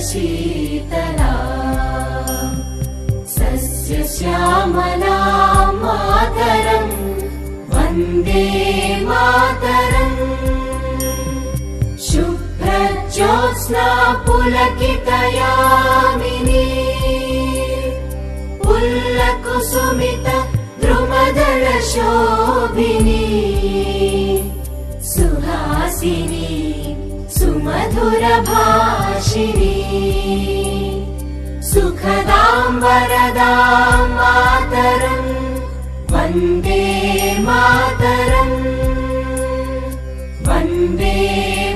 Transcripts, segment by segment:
Sheetla सस्यश्यामला Mataram Vande Mataram शुभ्रज्योत्स्ना पुलकितयामिनी पुल्लकुसुमित द्रुमदलशोभिनी Suhasini सुमधुरभाषिणी सुखदां वरदां Mataram Vande Mataram Vande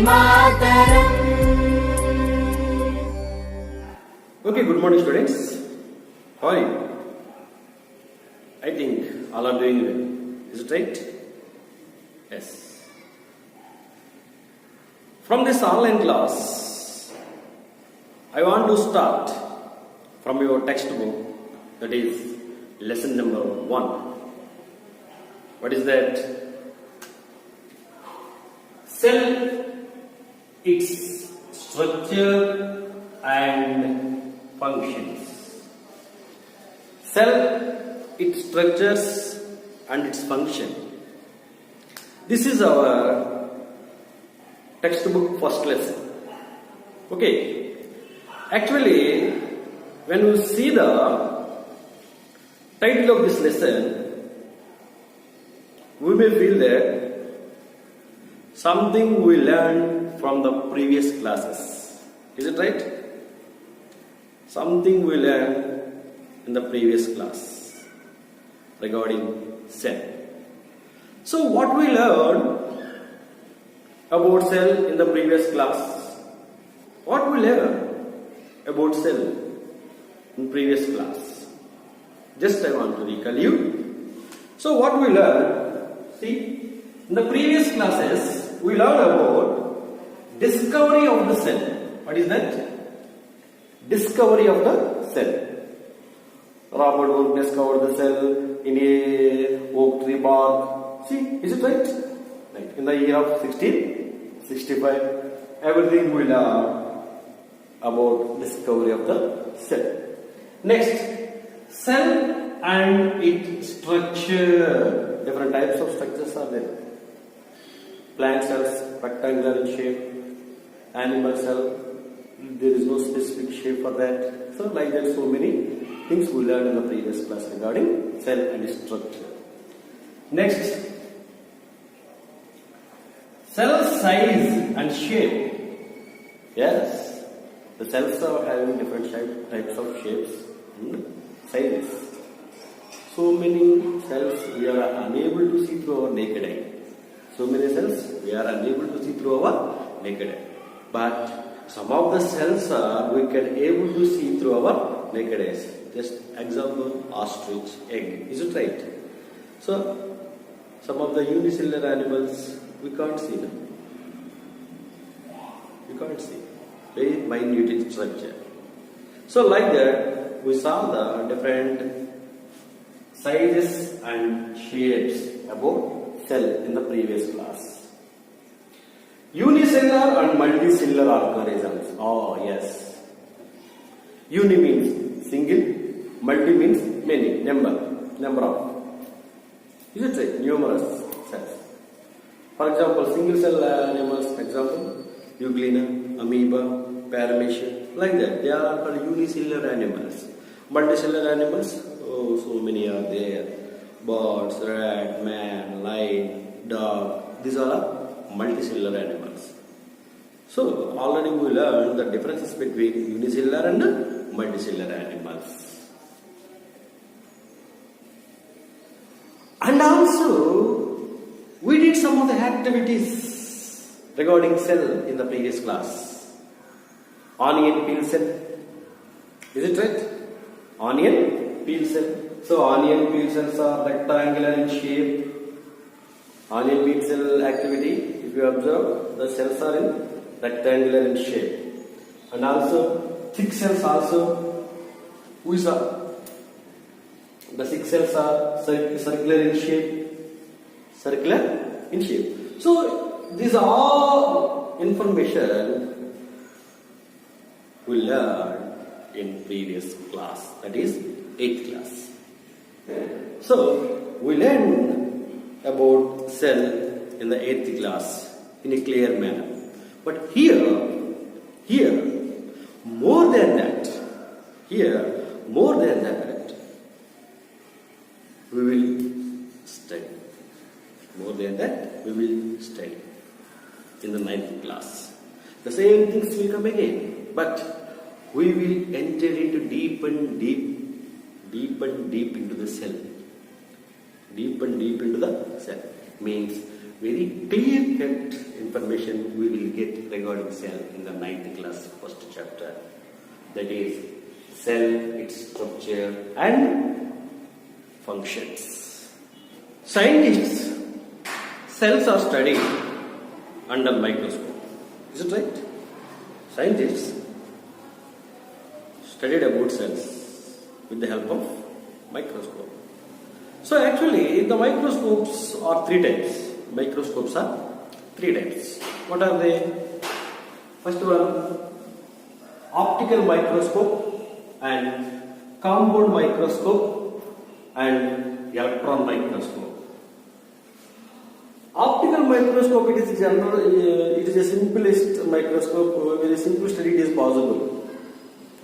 Mataram. Okay, good morning students. How are you? I think all are doing well. Is it right? Yes. From this online class, I want to start from your textbook, that is lesson number 1. What is that? Cell, its structure and functions. Cell, its structures and its function. This is our textbook first lesson. Okay. Actually, when you see the title of this lesson, we may feel that something we learned from the previous classes. Is it right? Something we learned in the previous class regarding cell. So what we learned about cell in the previous class? What we learned about cell in previous class? Just I want to recall you. So what we learned, see, in the previous classes we learned about discovery of the cell. What is that? Discovery of the cell. Robert Hooke discovered the cell in a oak tree bark. See, is it right? Like in the year of 1665, everything we learn about discovery of the cell. Next, cell and its structure. Different types of structures are there. Plant cells, rectangular in shape. Animal cell, there is no specific shape for that. So like that, so many things we learned in the previous class regarding cell and its structure. Next, cell size and shape. Yes, the cells are having different types of shapes and sizes. So many cells we are unable to see through our naked eye. So many cells we are unable to see through our naked eye. But some of the cells we can able to see through our naked eyes. Just example, ostrich egg. Is it right? So some of the unicellular animals we can't see them. We can't see. Very minute in structure. So like that, we saw the different sizes and shapes about cell in the previous class. Unicellular and multicellular organisms. Oh yes. Uni means single, multi means many, number of. Is it right? Numerous cells. For example, single cell animals, example, Euglena, amoeba, paramecium, like that. They are called unicellular animals. Multicellular animals, oh, so many are there. Birds, rat, man, lion, dog. These are multicellular animals. So already we learned the differences between unicellular and multicellular animals. And also we did some of the activities regarding cell in the previous class. Onion peel cell. Is it right? Onion peel cell. So onion peel cells are rectangular in shape. Onion peel cell activity, if you observe, the cells are in rectangular in shape. And also thick cells also, we saw the thick cells are circular in shape. So these are all information we learned in previous class, that is 8th class. So we learned about cell in the 8th class in a clear manner. But here, more than that, we will study. More than that, we will study in the 9th class. The same things will come again, but we will enter into deep and deep into the cell. Deep into the cell means very clear-cut information we will get regarding cell in the 9th class first chapter. That is cell, its structure and functions. Scientists, cells are studied under microscope. Is it right? Scientists studied about cells with the help of microscope. So actually the microscopes are 3 types. Microscopes are 3 types. What are they? First one, optical microscope and compound microscope and electron microscope. Optical microscope, it is a simplest microscope. Very simple study is possible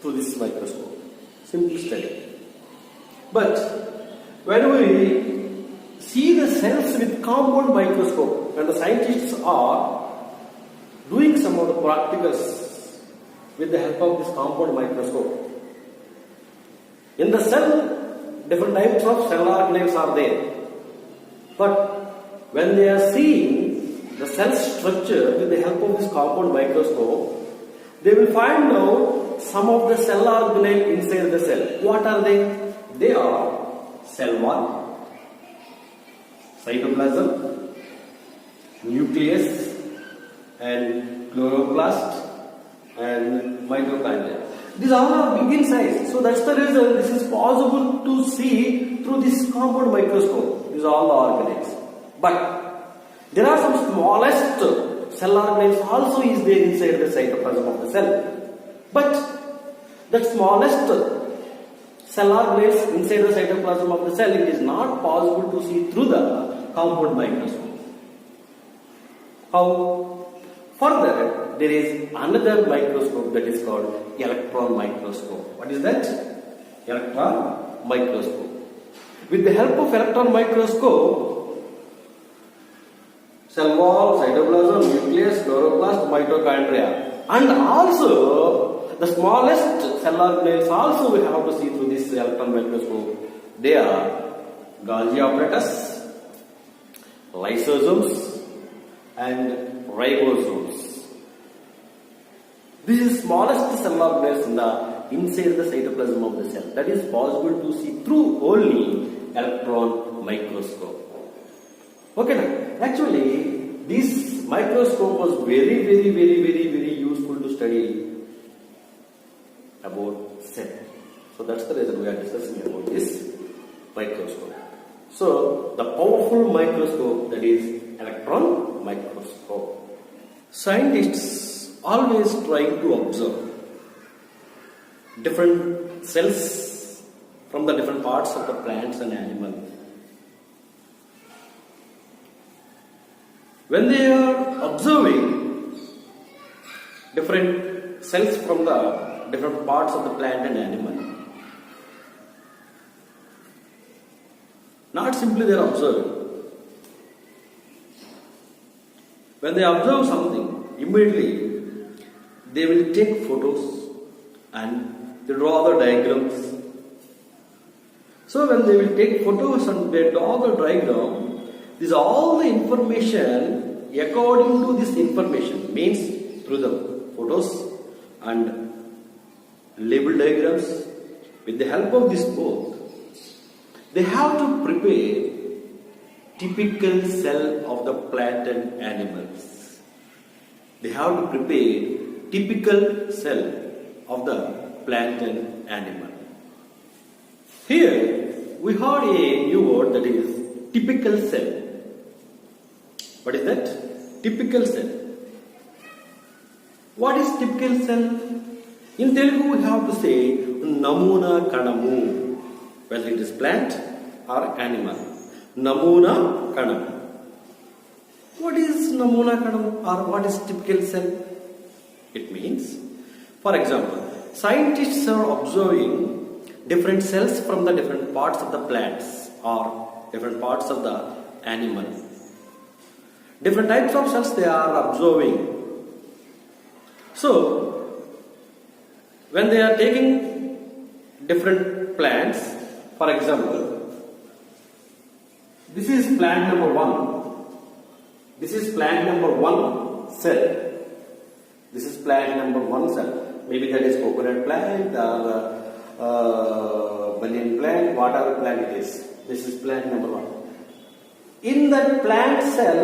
through this microscope. Simple study. But when we see the cells with compound microscope, and the scientists are doing some of the practicals with the help of this compound microscope. In the cell, different types of cell organelles are there. But when they are seeing the cell structure with the help of this compound microscope, they will find out some of the cell organelle inside the cell. What are they? They are cell wall, cytoplasm, nucleus, and chloroplast, and mitochondria. These all are big in size. So that's the reason this is possible to see through this compound microscope. These are all the organelles. But there are some smallest cell organelles also is there inside the cytoplasm of the cell. But that smallest cell organelles inside the cytoplasm of the cell, it is not possible to see through the compound microscope. How? Further, there is another microscope that is called electron microscope. What is that? Electron microscope. With the help of electron microscope, cell wall, cytoplasm, nucleus, chloroplast, mitochondria, and also the smallest cell organelles also we have to see through this electron microscope. They are Golgi apparatus, lysosomes, and ribosomes. This is smallest cell organelles inside the cytoplasm of the cell. That is possible to see through only electron microscope. Okay, now actually this microscope was very useful to study about cell. So that's the reason we are discussing about this microscope. So the powerful microscope, that is electron microscope. Scientists always trying to observe different cells from the different parts of the plants and animals. When they are observing different cells from the different parts of the plant and animal, not simply they are observing. When they observe something, immediately they will take photos and they draw the diagrams. So when they will take photos and they draw the diagram, this all the information according to this information means through the photos and label diagrams. With the help of this book, they have to prepare typical cell of the plant and animals. They have to prepare typical cell of the plant and animal. Here we heard a new word, that is typical cell. What is that? Typical cell. What is typical cell? In Telugu, we have to say Namuna Kanamu, whether it is plant or animal. Namuna Kanamu. What is Namuna Kanamu or what is typical cell? It means, for example, scientists are observing different cells from the different parts of the plants or different parts of the animal. Different types of cells they are observing. So, when they are taking different plants, for example, this is plant number 1. This is plant number 1 cell. This is plant number 1 cell. Maybe that is coconut plant or banyan plant, whatever plant it is. This is plant number 1. In that plant cell,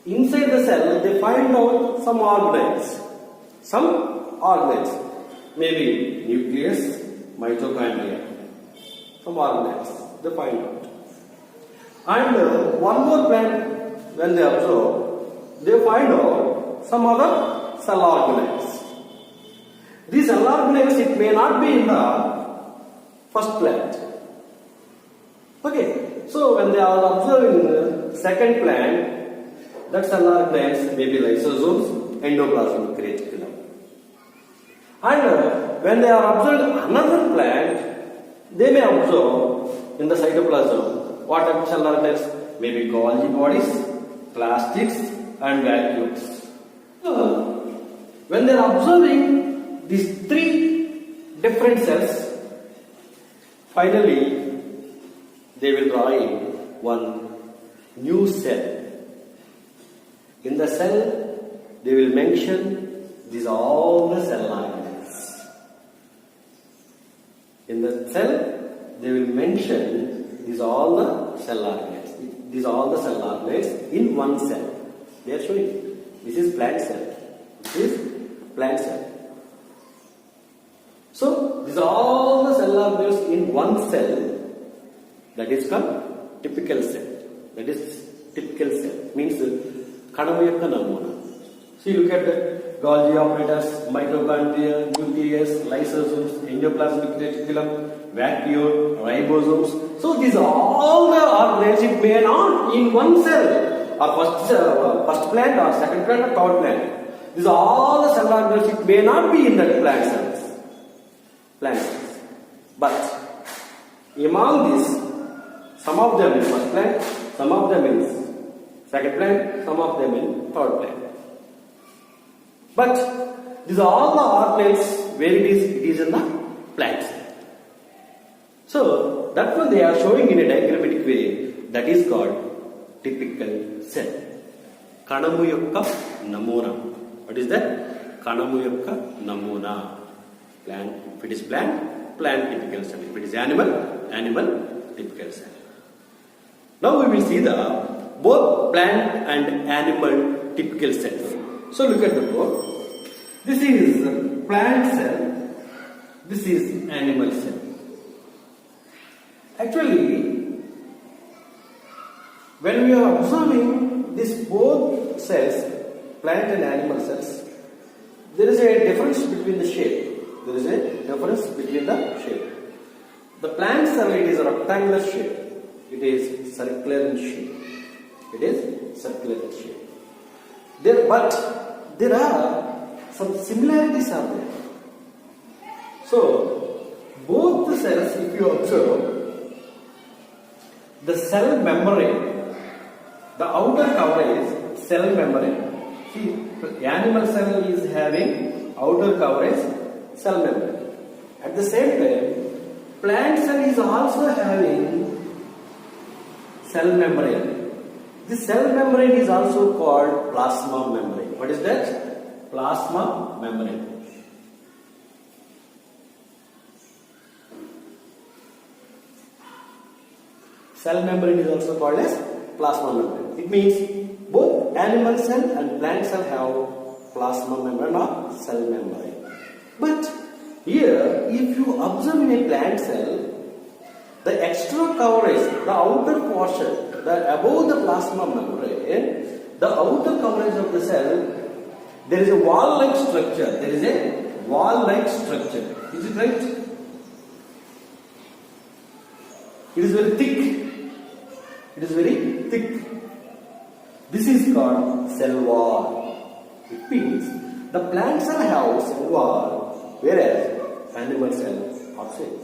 inside the cell, they find out some organelles. Some organelles. Maybe nucleus, mitochondria. Some organelles. They find out. And one more plant, when they observe, they find out some other cell organelles. These cell organelles, it may not be in the first plant. Okay, so when they are observing the second plant, that cell organelles may be lysosomes, endoplasmic reticulum. And when they are observing another plant, they may observe in the cytoplasm what are cell organelles? Maybe Golgi bodies, plastics, and vacuoles. When they are observing these 3 different cells, finally they will draw in one new cell. In the cell, they will mention these all the cell organelles. In the cell, they will mention these all the cell organelles. These are all the cell organelles in one cell. They are showing. This is plant cell. This is plant cell. So, these are all the cell organelles in one cell. That is called typical cell. That is typical cell. Means Kanamu yokka namuna. See, look at the Golgi apparatus, mitochondria, nucleus, lysosomes, endoplasmic reticulum, vacuole, ribosomes. So these are all the organelles. It may not in one cell, or first plant, or second plant, or third plant. These are all the cell organelles. It may not be in that plant cells. But among these, some of them in first plant, some of them in second plant, some of them in third plant. But these are all the organelles where it is in the plant cell. So that one they are showing in a diagrammatic way. That is called typical cell. Kanamu yokka namuna. What is that? Kanamu yokka namuna. Plant. If it is plant, plant typical cell. If it is animal, animal typical cell. Now we will see the both plant and animal typical cells. So look at the board. This is plant cell. This is animal cell. Actually, when we are observing these both cells, plant and animal cells, there is a difference between the shape. There is a difference between the shape. The plant cell, it is a rectangular shape. It is circular in shape. It is circular in shape. But there are some similarities are there. So, both the cells, if you observe, the cell membrane, the outer coverage, cell membrane. See, animal cell is having outer coverage, cell membrane. At the same time, plant cell is also having cell membrane. This cell membrane is also called plasma membrane. What is that? Plasma membrane. Cell membrane is also called as plasma membrane. It means both animal cell and plant cell have plasma membrane or cell membrane. But here, if you observe in a plant cell, the external coverage, the outer portion, above the plasma membrane, the outer coverage of the cell, there is a wall-like structure. There is a wall-like structure. Is it right? It is very thick. It is very thick. This is called cell wall. It means the plant cell have cell wall, whereas animal cell absent.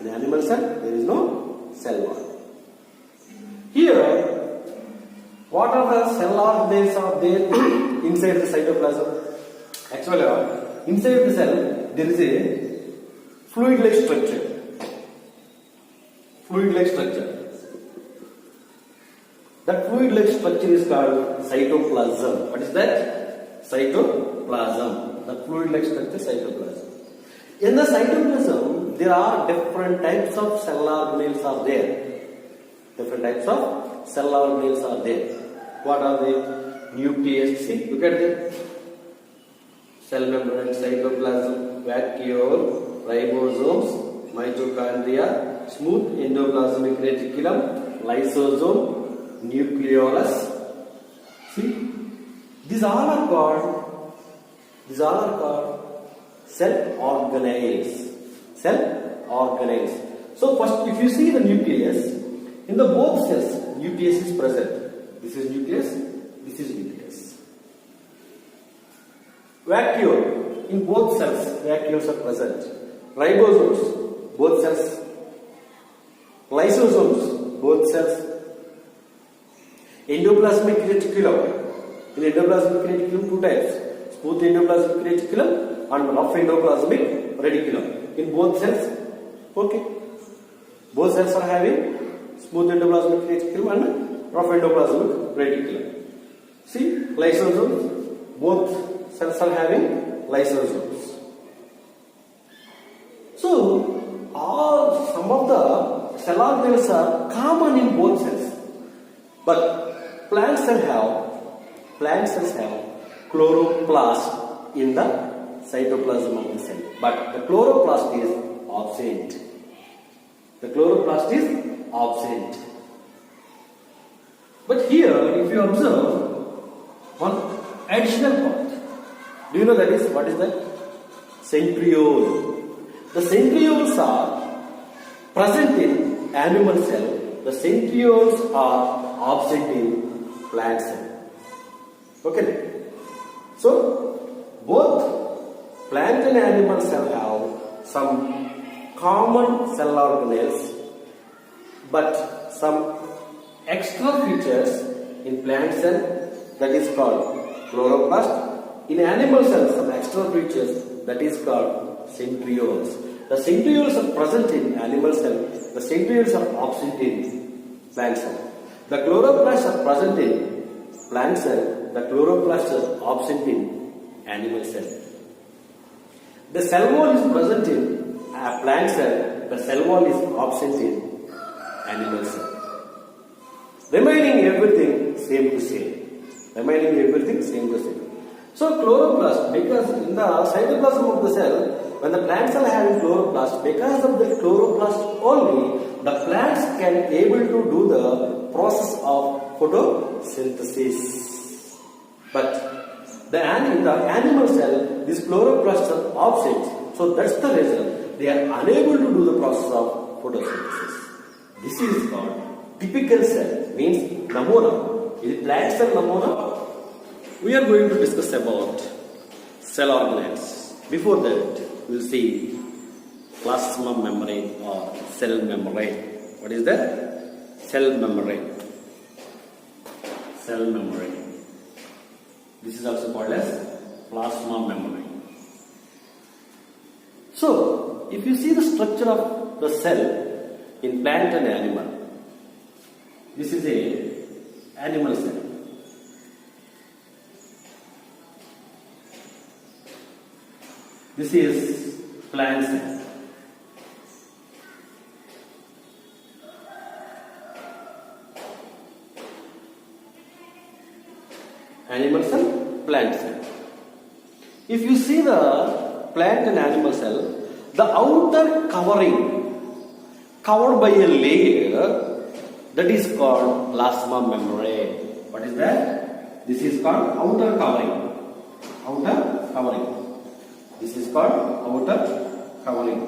In animal cell, there is no cell wall. Here, what are the cell organelles are there inside the cytoplasm? Actually, inside the cell, there is a fluid-like structure. Fluid-like structure. That fluid-like structure is called cytoplasm. What is that? Cytoplasm. The fluid-like structure, cytoplasm. In the cytoplasm, there are different types of cell organelles are there. Different types of cell organelles are there. What are they? Nucleus. See, look at them. Cell membrane, cytoplasm, vacuole, ribosomes, mitochondria, smooth endoplasmic reticulum, lysosome, nucleolus. See, these all are called cell organelles. Cell organelles. So first, if you see the nucleus, in the both cells, nucleus is present. This is nucleus. This is nucleus. Vacuole, in both cells, vacuoles are present. Ribosomes, both cells. Lysosomes, both cells. Endoplasmic reticulum. In endoplasmic reticulum, two types: smooth endoplasmic reticulum and rough endoplasmic reticulum. In both cells, okay. Both cells are having smooth endoplasmic reticulum and rough endoplasmic reticulum. See, lysosomes, both cells are having lysosomes. So, some of the cell organelles are common in both cells, but plant cells have chloroplast in the cytoplasm of the cell, but the chloroplast is absent. The chloroplast is absent. But here, if you observe one additional part, do you know that is what is that? Centriole. The centrioles are present in animal cell. The centrioles are absent in plant cell. Okay. So both plant and animal cell have some common cell organelles, but some extra features in plant cell, that is called chloroplast. In animal cells, some extra features, that is called centrioles. The centrioles are present in animal cell. The centrioles are absent in plant cell. The chloroplasts are present in plant cell. The chloroplasts are absent in animal cell. The cell wall is present in plant cell. The cell wall is absent in animal cell. Remaining everything same to same. Remaining everything same to same. So chloroplast, because in the cytoplasm of the cell, when the plants are having chloroplast, because of the chloroplast only, the plants can able to do the process of photosynthesis. But in the animal cell, these chloroplasts are absent. So that's the reason they are unable to do the process of photosynthesis. This is called typical cell, means namuna. Is it plant cell namuna? We are going to discuss about cell organelles. Before that, we will see plasma membrane or cell membrane. What is that? Cell membrane. Cell membrane. This is also called as plasma membrane. So, if you see the structure of the cell in plant and animal, this is a animal cell. This is plant cell. Animal cell, plant cell. If you see the plant and animal cell, the outer covering covered by a layer, that is called plasma membrane. What is that? This is called outer covering. Outer covering. This is called outer covering.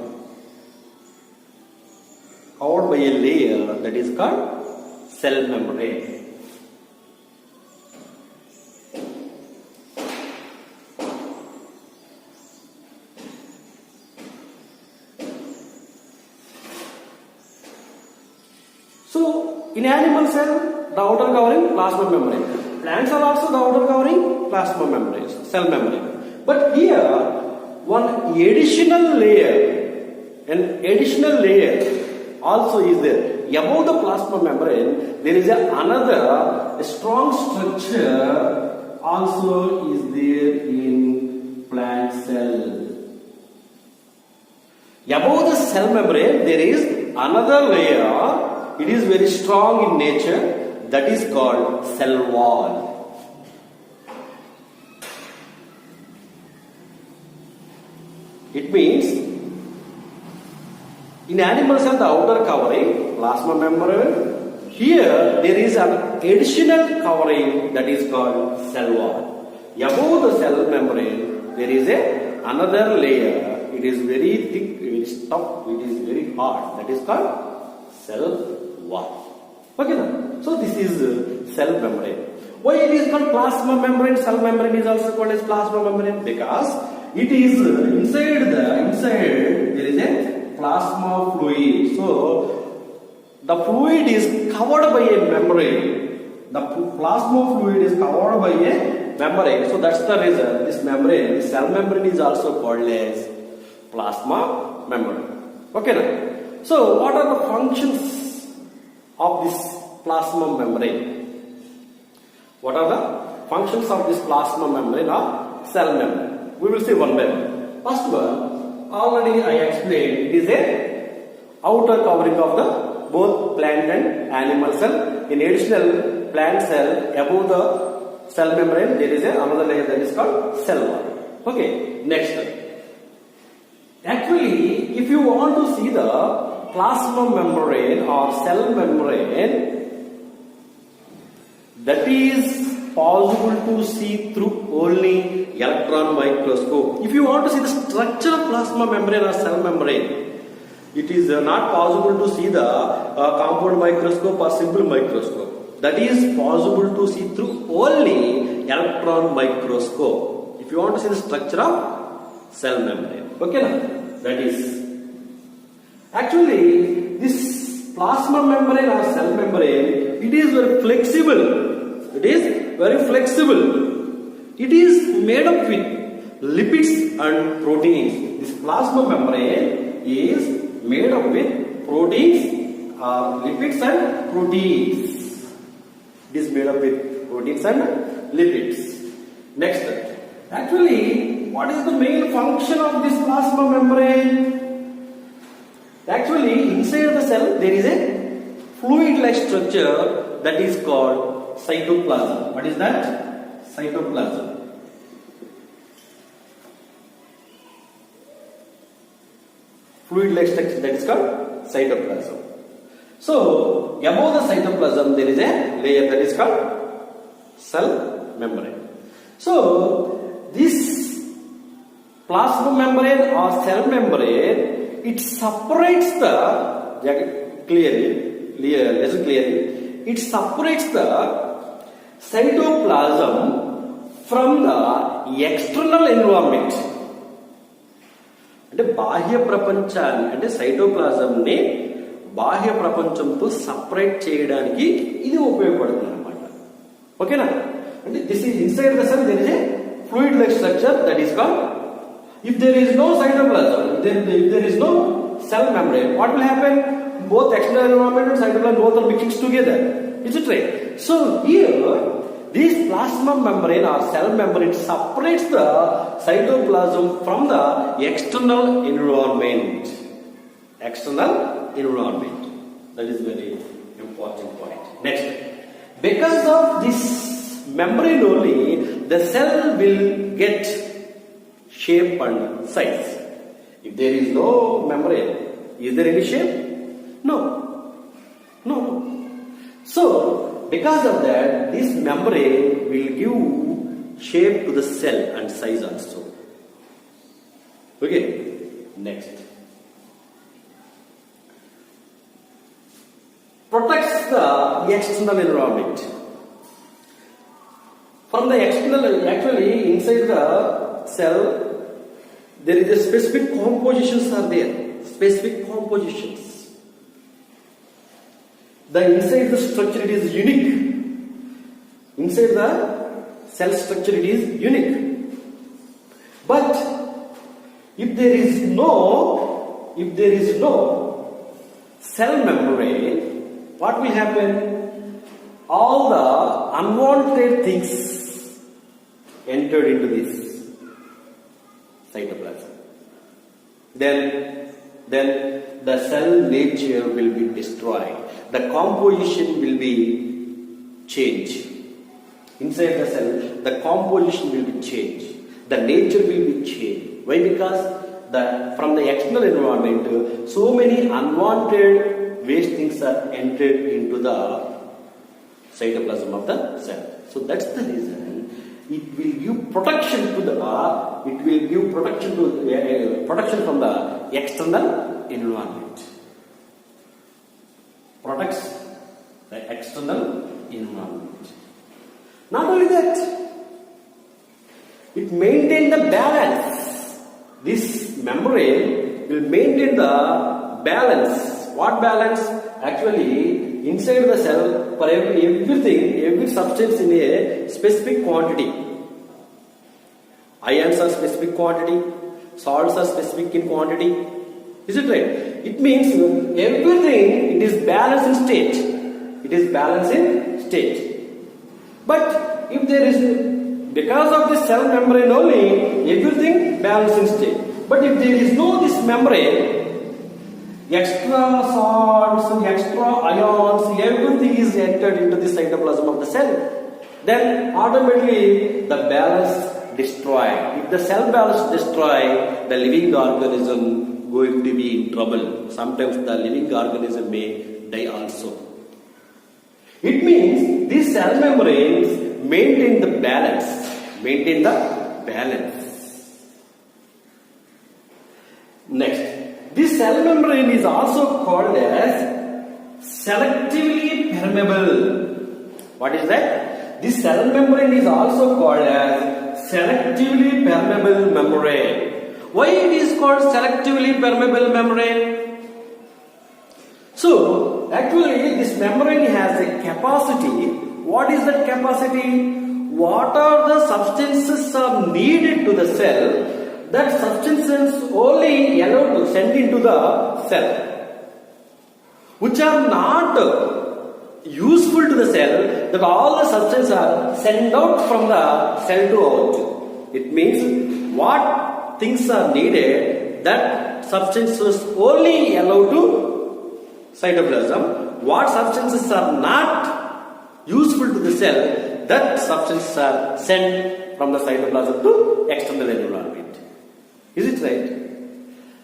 Covered by a layer that is called cell membrane. So, in animal cell, the outer covering plasma membrane. Plants are also the outer covering plasma membrane, cell membrane. But here, one additional layer also is there. Above the plasma membrane, there is another strong structure also is there in plant cell. Above the cell membrane, there is another layer. It is very strong in nature. That is called cell wall. It means in animal cell the outer covering plasma membrane. Here there is an additional covering that is called cell wall. Above the cell membrane there is another layer. It is very thick, it is tough, it is very hard. That is called cell wall. Okay, now, so this is cell membrane. Why it is called plasma membrane? Cell membrane is also called as plasma membrane because it is inside there is a plasma fluid. So the fluid is covered by a membrane. The plasma fluid is covered by a membrane. So that's the reason this membrane, cell membrane, is also called as plasma membrane. Okay, now, so what are the functions of this plasma membrane? What are the functions of this plasma membrane or cell membrane? We will see one by one. First one, already I explained, it is a outer covering of the both plant and animal cell. In additional plant cell, above the cell membrane, there is another layer that is called cell wall. Okay, next. Actually, if you want to see the plasma membrane or cell membrane, that is possible to see through only electron microscope. If you want to see the structure of plasma membrane or cell membrane, it is not possible to see the compound microscope or simple microscope. That is possible to see through only electron microscope. If you want to see the structure of cell membrane. Okay, now? That is. Actually, this plasma membrane or cell membrane, it is very flexible. It is very flexible. It is made up with lipids and proteins. This plasma membrane is made up with proteins, lipids and proteins. It is made up with proteins and lipids. Next, actually, what is the main function of this plasma membrane? Actually, inside the cell there is a fluid-like structure that is called cytoplasm. What is that? Cytoplasm. Fluid-like structure that is called cytoplasm. So, above the cytoplasm there is a layer that is called cell membrane. So, this plasma membrane or cell membrane, it separates it separates the cytoplasm from the external environment. అంటే బాహ్య ప్రపంచాన్ని, అంటే సైటోప్లాజంని బాహ్య ప్రపంచంతో separate చేయడానికి ఇది ఉపయోగపడుతుంది అన్నమాట. ఓకేనా? అంటే this is inside the cell there is a fluid like structure that is called. If there is no cytoplasm, if there is no cell membrane, what will happen? Both external environment and cytoplasm both are mixed together. Is it right? So here, this plasma membrane or cell membrane separates the cytoplasm from the external environment. External environment. That is very important point. Next, because of this membrane only, the cell will get shape and size. If there is no membrane, is there any shape? No. So, because of that, this membrane will give shape to the cell and size also. Okay, next. Protects the external environment. From the external, actually inside the cell, there is a specific compositions are there. Specific compositions. The inside the structure it is unique. Inside the cell structure it is unique. But if there is no cell membrane, what will happen? All the unwanted things entered into this cytoplasm. Then the cell nature will be destroyed. The composition will be changed. Inside the cell, the composition will be changed. The nature will be changed. Why? Because from the external environment, so many unwanted waste things are entered into the cytoplasm of the cell. So that's the reason. It will give protection to protection from the external environment. Protects the external environment. Not only that, it maintains the balance. This membrane will maintain the balance. What balance? Actually, inside the cell, for every substance in a specific quantity. Ions are specific quantity, salts are specific in quantity. Is it right? It means everything, it is balanced in state. It is balanced in state. But if there is, because of this cell membrane only, everything balanced in state. But if there is no this membrane, extra salts, extra ions, everything is entered into the cytoplasm of the cell. Then automatically the balance destroyed. If the cell balance destroyed, the living organism going to be in trouble. Sometimes the living organism may die also. It means these cell membranes maintain the balance. Maintain the balance. Next, this cell membrane is also called as selectively permeable. What is that? This cell membrane is also called as selectively permeable membrane. Why it is called selectively permeable membrane? So, actually this membrane has a capacity. What is that capacity? What are the substances are needed to the cell? That substances only allowed to send into the cell, which are not useful to the cell, that all the substances are sent out from the cell to out. It means what things are needed, that substances only allowed to cytoplasm. What substances are not useful to the cell, that substances are sent from the cytoplasm to external environment. Is it right?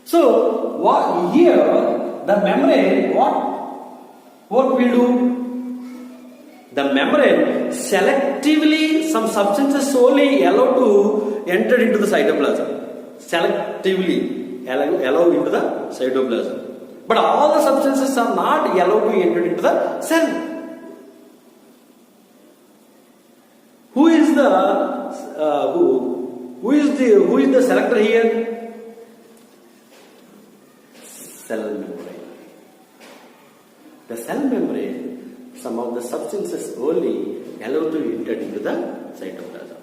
So, what here the membrane, what will do? The membrane selectively, some substances only allow to enter into the cytoplasm. Selectively allow into the cytoplasm. But all the substances are not allowed to enter into the cell. Who is the selector here? Cell membrane. The cell membrane, some of the substances only allowed to enter into the cytoplasm.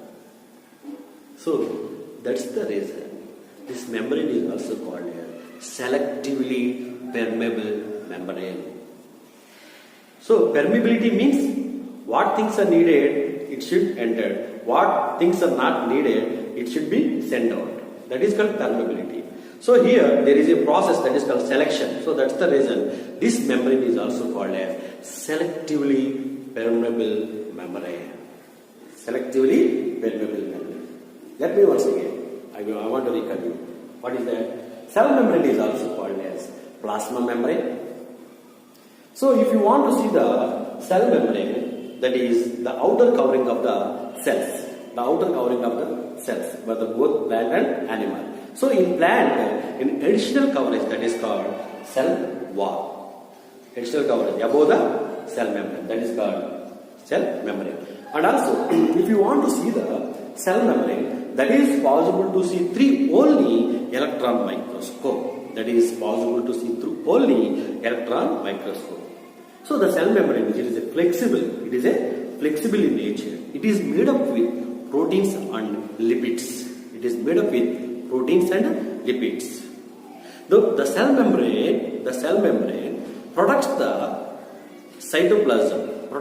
So that's the reason this membrane is also called a selectively permeable membrane. So permeability means what things are needed, it should enter. What things are not needed, it should be sent out. That is called permeability. So here there is a process that is called selection. So that's the reason this membrane is also called a selectively permeable membrane. Selectively permeable membrane. Let me once again, I want to recall you. What is that? Cell membrane is also called as plasma membrane. So if you want to see the cell membrane, that is the outer covering of the cells, the outer covering of the cells, both plant and animal. So in plant, in additional coverage, that is called cell wall. Additional coverage above the cell membrane, that is called cell membrane. And also, if you want to see the cell membrane, that is possible to see through only electron microscope. That is possible to see through only electron microscope. So the cell membrane, which is flexible, it is a flexible in nature. It is made up with proteins and lipids. It is made up with proteins and lipids. The cell membrane products the cytoplasm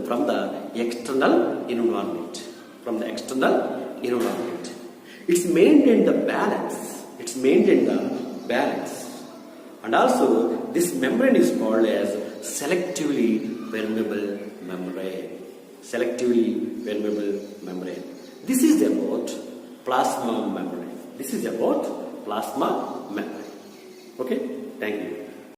from the external environment. It's maintained the balance. And also, this membrane is called as selectively permeable membrane. This is about plasma membrane. Okay, thank you.